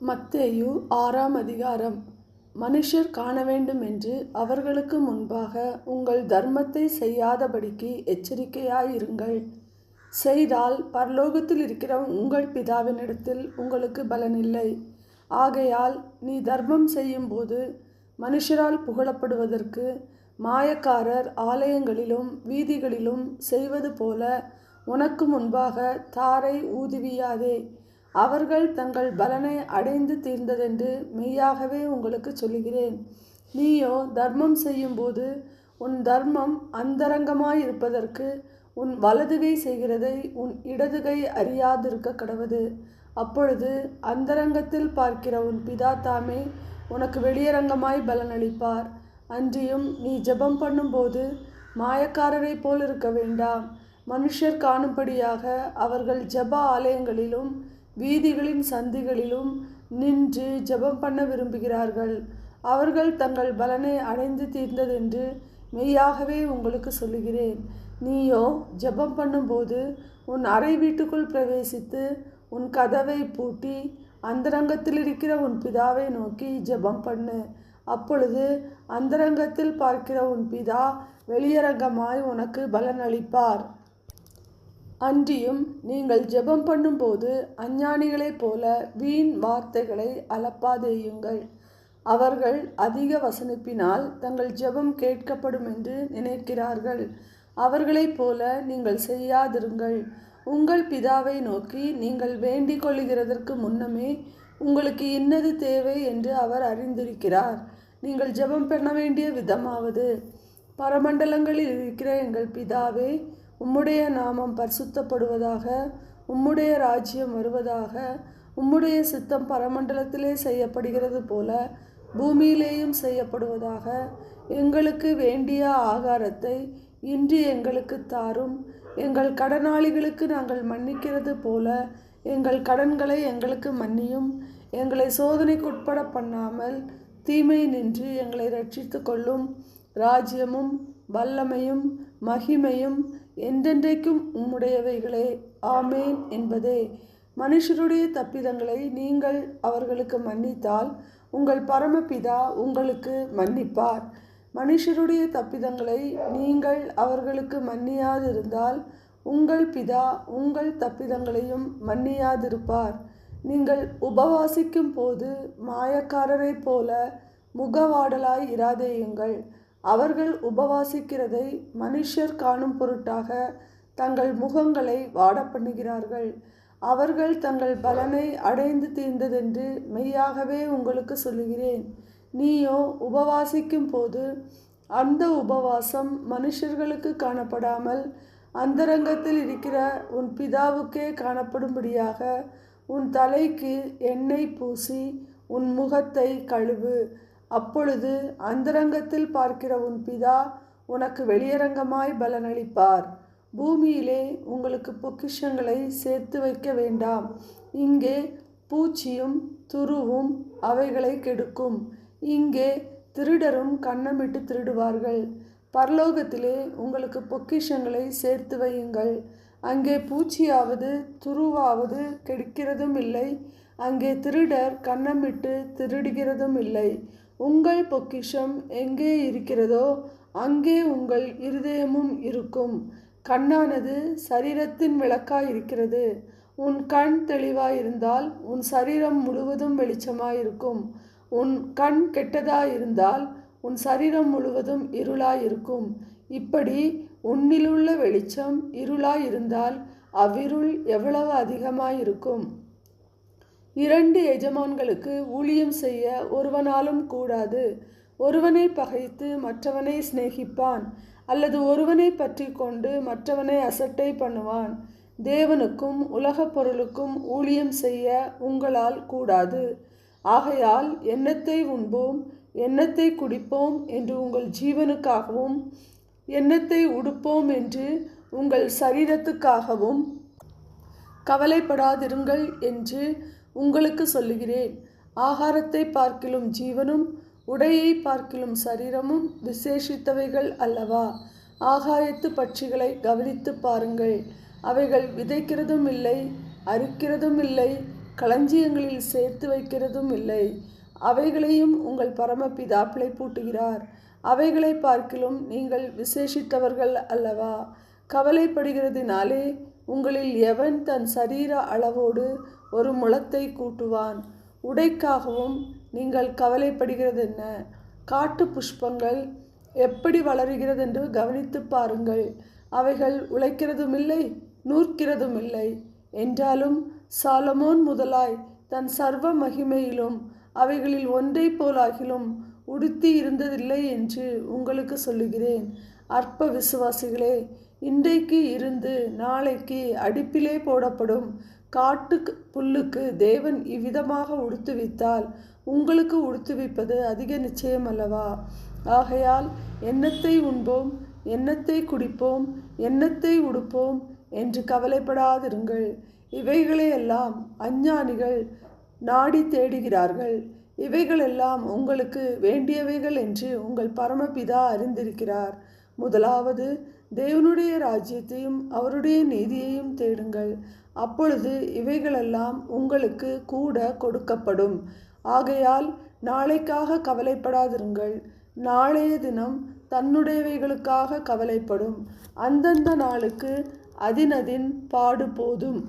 மத்தேயு 6ஆம் அதிகாரம். மனுஷர் காணவேண்டும் என்று அவர்களுக்கு முன்பாக உங்கள் தர்மத்தை செய்யாதபடிக்கு எச்சரிக்கையாயிருங்கள். செய்தால் பரலோகத்தில் இருக்கிற உங்கள் பிதாவினிடத்தில் உங்களுக்கு பலனில்லை. ஆகையால் நீ தர்மம் செய்யும்போது மனுஷரால் புகழப்படுவதற்கு மாயக்காரர் ஆலயங்களிலும் வீதிகளிலும் செய்வது போல உனக்கு முன்பாக தாரை ஊதுவியாதே. அவர்கள் தங்கள் பலனை அடைந்து தீர்ந்ததென்று மெய்யாகவே உங்களுக்கு சொல்லுகிறேன். நீயோ தர்மம் செய்யும்போது உன் தர்மம் அந்தரங்கமாயிருப்பதற்கு உன் வலதுகை செய்கிறதை உன் இடதுகை அறியாதிருக்க கடவது. அப்பொழுது அந்தரங்கத்தில் பார்க்கிற உன் பிதா தாமே உனக்கு வெளியரங்கமாய் பலனளிப்பார். அன்றியும் நீ ஜெபம் பண்ணும்போது மாயக்காரரை போல் இருக்க வேண்டாம். மனுஷர் காணும்படியாக அவர்கள் ஜெப ஆலயங்களிலும் வீதிகளின் சந்திகளிலும் நின்று ஜெபம் பண்ண விரும்புகிறார்கள். அவர்கள் தங்கள் பலனை அடைந்து தீர்ந்ததென்று மெய்யாகவே உங்களுக்கு சொல்லுகிறேன். நீயோ ஜெபம் பண்ணும்போது உன் அறை வீட்டுக்குள் பிரவேசித்து உன் கதவை பூட்டி அந்தரங்கத்தில் இருக்கிற உன் பிதாவை நோக்கி ஜெபம் பண்ணு. அப்பொழுது அந்தரங்கத்தில் பார்க்கிற உன் பிதா வெளியரங்கமாய் உனக்கு பலன் அளிப்பார். அன்றியும் நீங்கள் ஜெபம் பண்ணும்போது அஞ்ஞானிகளைப் போல வீண் வார்த்தைகளை அலப்பாதேயுங்கள். அவர்கள் அதிக வசனிப்பினால் தங்கள் ஜெபம் கேட்கப்படும் என்று நினைக்கிறார்கள். அவர்களைப் போல நீங்கள் செய்யாதிருங்கள். உங்கள் பிதாவை நோக்கி நீங்கள் வேண்டிக் கொள்ளுகிறதற்கு முன்னமே உங்களுக்கு இன்னது தேவை என்று அவர் அறிந்திருக்கிறார். நீங்கள் ஜெபம் பண்ண வேண்டிய விதமாவது: பரமண்டலங்களில் இருக்கிற எங்கள் பிதாவே, உம்முடைய நாமம் பரிசுத்தப்படுவதாக, உம்முடைய ராஜ்யம் வருவதாக, உம்முடைய சித்தம் பரமண்டலத்திலே செய்யப்படுகிறது போல பூமியிலேயும் செய்யப்படுவதாக. எங்களுக்கு வேண்டிய ஆகாரத்தை இன்று எங்களுக்கு தாரும். எங்கள் கடனாளிகளுக்கு நாங்கள் மன்னிக்கிறது போல எங்கள் கடன்களை எங்களுக்கு மன்னியும். எங்களை சோதனைக்குட்பட பண்ணாமல் தீமை நின்று எங்களை ரட்சித்து கொள்ளும். ராஜ்யமும் வல்லமையும் மகிமையும் என்றென்றைக்கும் உம்முடையவைகளே. ஆமேன் என்பதே. மனுஷருடைய தப்பிதங்களை நீங்கள் அவர்களுக்கு மன்னித்தால் உங்கள் பரமபிதா உங்களுக்கு மன்னிப்பார். மனுஷருடைய தப்பிதங்களை நீங்கள் அவர்களுக்கு மன்னியாதிருந்தால் உங்கள் பிதா உங்கள் தப்பிதங்களையும் மன்னியாதிருப்பார். நீங்கள் உபவாசிக்கும் போது மாயக்காரரைப் போல முகவாடலாய் இராதேயுங்கள். அவர்கள் உபவாசிக்கிறதை மனுஷர் காணும் பொருட்டாக தங்கள் முகங்களை வாட பண்ணுகிறார்கள். அவர்கள் தங்கள் பலனை அடைந்து தீர்ந்ததென்று மெய்யாகவே உங்களுக்கு சொல்லுகிறேன். நீயோ உபவாசிக்கும் போது அந்த உபவாசம் மனுஷர்களுக்கு காணப்படாமல் அந்தரங்கத்தில் இருக்கிற உன் பிதாவுக்கே காணப்படும்படியாக உன் தலைக்கு எண்ணெய் பூசி உன் முகத்தை கழுவு. அப்பொழுது அந்தரங்கத்தில் பார்க்கிற உன் பிதா உனக்கு வெளியரங்கமாய் பலனளிப்பார். பூமியிலே உங்களுக்கு பொக்கிஷங்களை சேர்த்து வைக்க வேண்டாம். இங்கே பூச்சியும் துருவும் அவைகளை கெடுக்கும். இங்கே திருடரும் கன்னமிட்டு திருடுவார்கள். பரலோகத்திலே உங்களுக்கு பொக்கிஷங்களை சேர்த்து வையுங்கள். அங்கே பூச்சியாவது துருவாவது கெடுக்கிறதும் இல்லை. அங்கே திருடர் கன்னமிட்டு திருடுகிறதும் இல்லை. உங்கள் பொக்கிஷம் எங்கே இருக்கிறதோ அங்கே உங்கள் இருதயமும் இருக்கும். கண்ணானது சரீரத்தின் விளக்காயிருக்கிறது. உன் கண் தெளிவாயிருந்தால் உன் சரீரம் முழுவதும் வெளிச்சமாயிருக்கும். உன் கண் கெட்டதாயிருந்தால் உன் சரீரம் முழுவதும் இருளாயிருக்கும். இப்படி உன்னிலுள்ள வெளிச்சம் இருளாயிருந்தால் அவ்விருள் எவ்வளவு அதிகமாயிருக்கும். 2 எஜமான்களுக்கு ஊழியம் செய்ய ஒருவனாலும் கூடாது. ஒருவனை பகைத்து மற்றவனை சிநேகிப்பான், அல்லது ஒருவனை பற்றி கொண்டு மற்றவனை அசட்டை பண்ணுவான். தேவனுக்கும் உலகப் பொருளுக்கும் ஊழியம் செய்ய உங்களால் கூடாது. ஆகையால் எண்ணத்தை உண்போம், எண்ணத்தை குடிப்போம் என்று உங்கள் ஜீவனுக்காகவும், எண்ணத்தை உடுப்போம் என்று உங்கள் சரீரத்துக்காகவும் கவலைப்படாதிருங்கள் என்று உங்களுக்கு சொல்லுகிறேன். ஆகாரத்தை பார்க்கிலும் ஜீவனும் உடையை பார்க்கிலும் சரீரமும் விசேஷித்தவைகள் அல்லவா? ஆகாயத்து பட்சிகளை கவனித்து பாருங்கள். அவைகள் விதைக்கிறதும் இல்லை, அறுக்கிறதும் இல்லை, களஞ்சியங்களில் சேர்த்து வைக்கிறதும் இல்லை. அவைகளையும் உங்கள் பரமபிதா பிழைப்பூட்டுகிறார். அவைகளை பார்க்கிலும் நீங்கள் விசேஷித்தவர்கள் அல்லவா? கவலைப்படுகிறதினாலே உங்களில் எவன் தன் சரீர அளவோடு ஒரு முழத்தை கூட்டுவான்? உடைக்காகவும் நீங்கள் கவலைப்படுகிறதென்ன? காட்டு புஷ்பங்கள் எப்படி வளருகிறதென்று கவனித்து பாருங்கள். அவைகள் உழைக்கிறதுமில்லை, நூற்கிறதுமில்லை. என்றாலும் சாலமோன் முதலாய் தன் சர்வ மகிமையிலும் அவைகளில் ஒன்றை போலாகிலும் உடுத்தி இருந்ததில்லை என்று உங்களுக்கு சொல்லுகிறேன். அற்ப விசுவாசிகளே, இன்றைக்கு இருந்து நாளைக்கு அடுப்பிலே போடப்படும் காட்டு புல்லுக்கு தேவன் இவ்விதமாக உடுத்துவித்தால் உங்களுக்கு உடுத்துவிப்பது அதிக நிச்சயம் அல்லவா? ஆகையால் என்னத்தை உண்போம், என்னத்தை குடிப்போம், என்னத்தை உடுப்போம் என்று கவலைப்படாதிருங்கள். இவைகளையெல்லாம் அஞ்ஞானிகள் நாடி தேடுகிறார்கள். இவைகளெல்லாம் உங்களுக்கு வேண்டியவைகள் என்று உங்கள் பரமபிதா அறிந்திருக்கிறார். முதலாவது தேவனுடைய ராஜ்யத்தையும் அவருடைய நீதியையும் தேடுங்கள். அப்பொழுது இவைகளெல்லாம் உங்களுக்கு கூட கொடுக்கப்படும். ஆகையால் நாளைக்காக கவலைப்படாதிருங்கள். நாளைய தினம் தன்னுடையவைகளுக்காக கவலைப்படும். அந்தந்த நாளுக்கு அதினதின் பாடு போதும்.